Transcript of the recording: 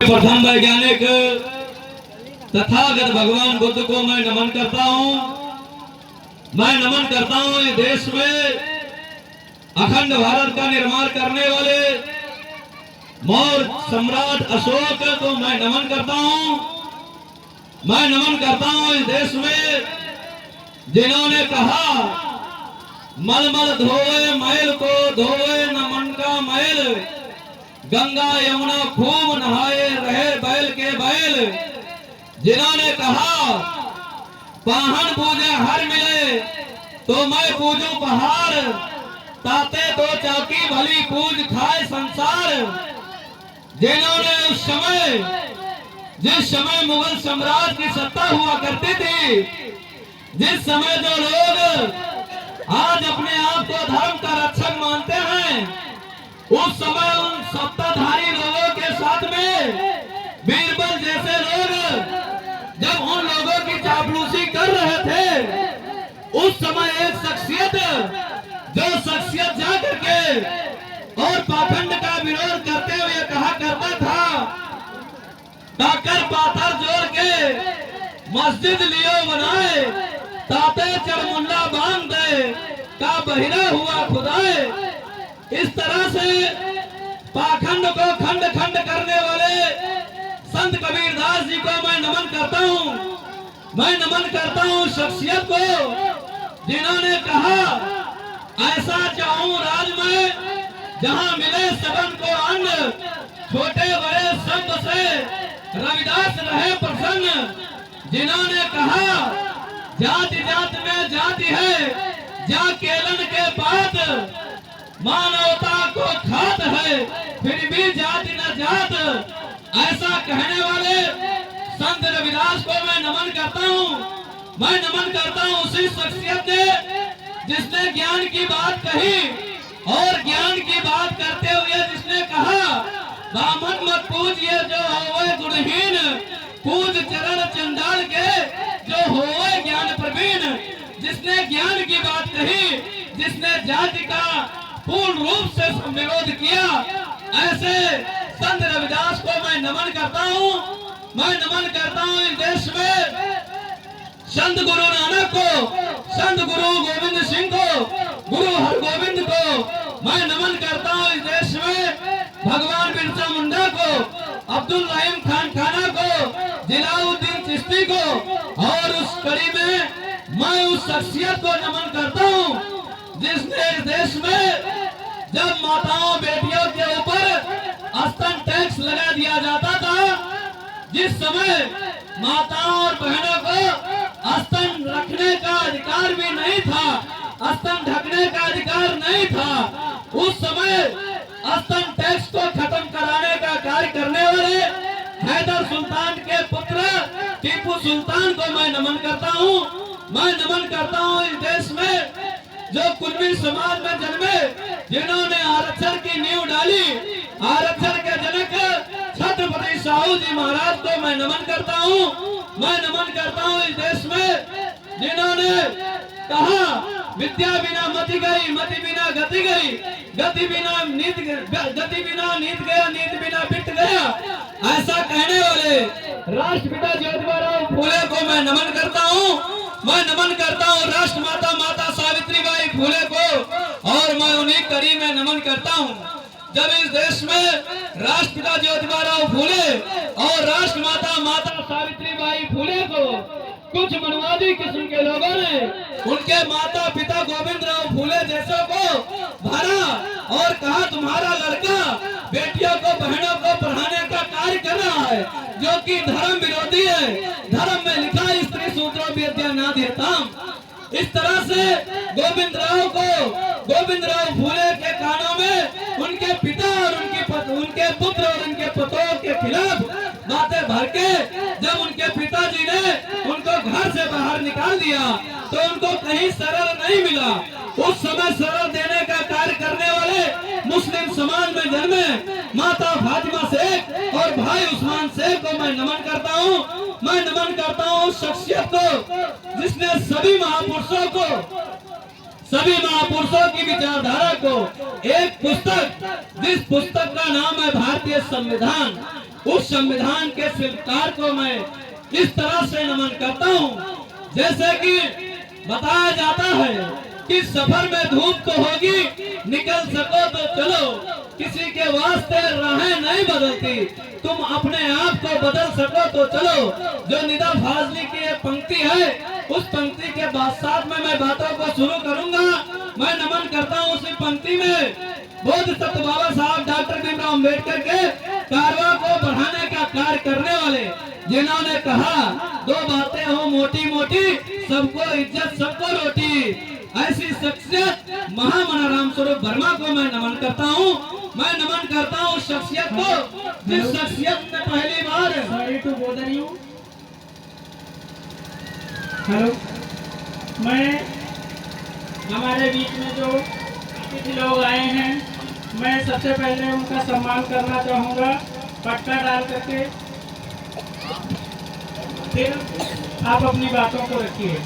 प्रथम वैज्ञानिक तथागत भगवान बुद्ध को मैं नमन करता हूँ। मैं नमन करता हूँ इस देश में अखंड भारत का निर्माण करने वाले मौर्य सम्राट अशोक को मैं नमन करता हूँ। मैं नमन करता हूँ इस देश में जिन्होंने कहा मल मल धोए मैल को धोए न मन का मैल, गंगा यमुना खूब नहाए रहे बैल के बैल। जिन्होंने कहा पाहन पूजे हर मिले तो मैं पूजू पहाड़, ताते दो चौकी भली पूज खाए संसार। जिन्होंने उस समय जिस समय मुगल सम्राट की सत्ता हुआ करती थी, जिस समय जो लोग आज अपने आप को धर्म का रक्षक मानते हैं, उस समय उन सत्ताधारी लोगों के साथ में बीरबल जैसे लोग जब उन लोगों की चापलूसी कर रहे थे, उस समय एक शख्सियत जो शख्सियत जाकर के और पाखंड का विरोध करते हुए कहा करता था, ताकर पाथर जोड़ के मस्जिद लियो बनाए, ताते चरमुंडा बांध दे का बहिरा हुआ खुदाए। इस तरह से पाखंड को खंड खंड करने वाले संत कबीरदास जी को मैं नमन करता हूँ। मैं नमन करता हूँ शख्सियत को जिन्होंने कहा ऐसा चाहूं राज में जहां मिले सबन को अन्न, छोटे बड़े सब से रविदास रहे प्रसन्न। जिन्होंने कहा जाति जात में जाति है जा केलन के बात, मानवता को खात है फिर भी जाति न जात। ऐसा कहने वाले संत रविदास को मैं नमन करता हूँ। मैं नमन करता हूँ उसी शख्सियत ने जिसने ज्ञान की बात कही और ज्ञान की बात करते हुए जिसने कहा बामन मत पूजिए जो होवे गुणहीन, पूज चरण चंडाल के जो होवे ज्ञान प्रवीण। जिसने ज्ञान की बात कही, जिसने जाति का पूर्ण रूप से विरोध किया, ऐसे संत रविदास को मैं नमन करता हूँ। मैं नमन करता हूँ इस देश में संत गुरु नानक को, संत गुरु गोविंद सिंह को, गुरु हरगोविंद को मैं नमन करता हूँ। इस देश में भगवान बिरसा मुंडा को, अब्दुल रहीम खान खाना को, जिलाउद्दीन चिश्ती को, और उस कड़ी में मैं उस शख्सियत को नमन करता हूँ जिसने इस देश में जब माताओं बेटियों के ऊपर स्तन टैक्स लगा दिया जाता था, जिस समय माताओं और बहनों को स्तन रखने का अधिकार भी नहीं था, स्तन ढकने का अधिकार नहीं था, उस समय स्तन टैक्स को खत्म कराने का कार्य करने वाले हैदर सुल्तान के पुत्र टीपू सुल्तान को मैं नमन करता हूँ। मैं नमन करता हूँ इस देश में जो कुर्मी समाज में जन्मे, जिन्होंने आरक्षण की नींव डाली, आरक्षण के जनक छत्रपति साहू जी महाराज को मैं नमन करता हूँ। मैं नमन करता हूँ इस देश में जिन्होंने कहा विद्या बिना मति गई, मति बिना गति गई, गति बिना नीत गया, नीत बिना बिट गया। ऐसा कहने वाले राष्ट्रपिता ज्योतिबा फूले को मैं नमन करता हूँ। मैं नमन करता हूँ राष्ट्रमाता माता सावित्रीबाई फूले को, और मैं उन्हीं कड़ी में नमन करता हूँ जब इस देश में राष्ट्रपिता ज्योतिबा फूले और राष्ट्रमाता माता सावित्रीबाई फूले को कुछ मनवादी किस्म के लोगों ने उनके माता पिता गोविंद राव फूले जैसों को भरा और कहा तुम्हारा लड़का बेटियों को बहनों को पढ़ाने का कार्य कर रहा है, जो कि धर्म विरोधी है। धर्म में लिखा स्त्री सूत्रों विद्या ना देता। इस तरह से गोविंद राव फूले के कानों में उनके पिता और उनके पुत्र और उनके पुत्रों के खिलाफ बातें भर के जब उनके पिताजी ने उनको घर से बाहर निकाल दिया तो उनको कहीं सरल नहीं मिला। उस समय सरल देने का कार्य करने वाले मुस्लिम समाज में जन्मे माता फातिमा शेख और भाई उस्मान शेख को मैं नमन करता हूँ। मैं नमन करता हूँ उस शख्सियत को जिसने सभी महापुरुषों की विचारधारा को एक पुस्तक, जिस पुस्तक का नाम है भारतीय संविधान, उस संविधान के शिल्पकार को मैं इस तरह से नमन करता हूँ। जैसे कि बताया जाता है कि सफर में धूप तो होगी, निकल सको तो चलो, किसी के वास्ते राहें नहीं बदलती, तुम अपने आप को बदल सको तो चलो। जो निदा फाजली की ये पंक्ति है, उस पंक्ति के बाद साथ में मैं बातों को शुरू करूंगा। मैं नमन करता हूँ उसी पंक्ति में बोधिसत्व बाबा साहब डॉक्टर भीमराव अम्बेडकर के कारवा को बढ़ाने का कार्य करने वाले, जिन्होंने कहा दो बातें हो मोटी मोटी, सबको इज्जत सबको रोटी। ऐसी शख्सियत महामना राम स्वरूप वर्मा को मैं नमन करता हूँ। मैं नमन करता हूँ शख्सियत को जिस शख्सियत ने पहली बार हेलो, मैं हमारे बीच में जो अतिथि लोग आए हैं, मैं सबसे पहले उनका सम्मान करना चाहूँगा पटका डाल करके, फिर आप अपनी बातों को रखिए।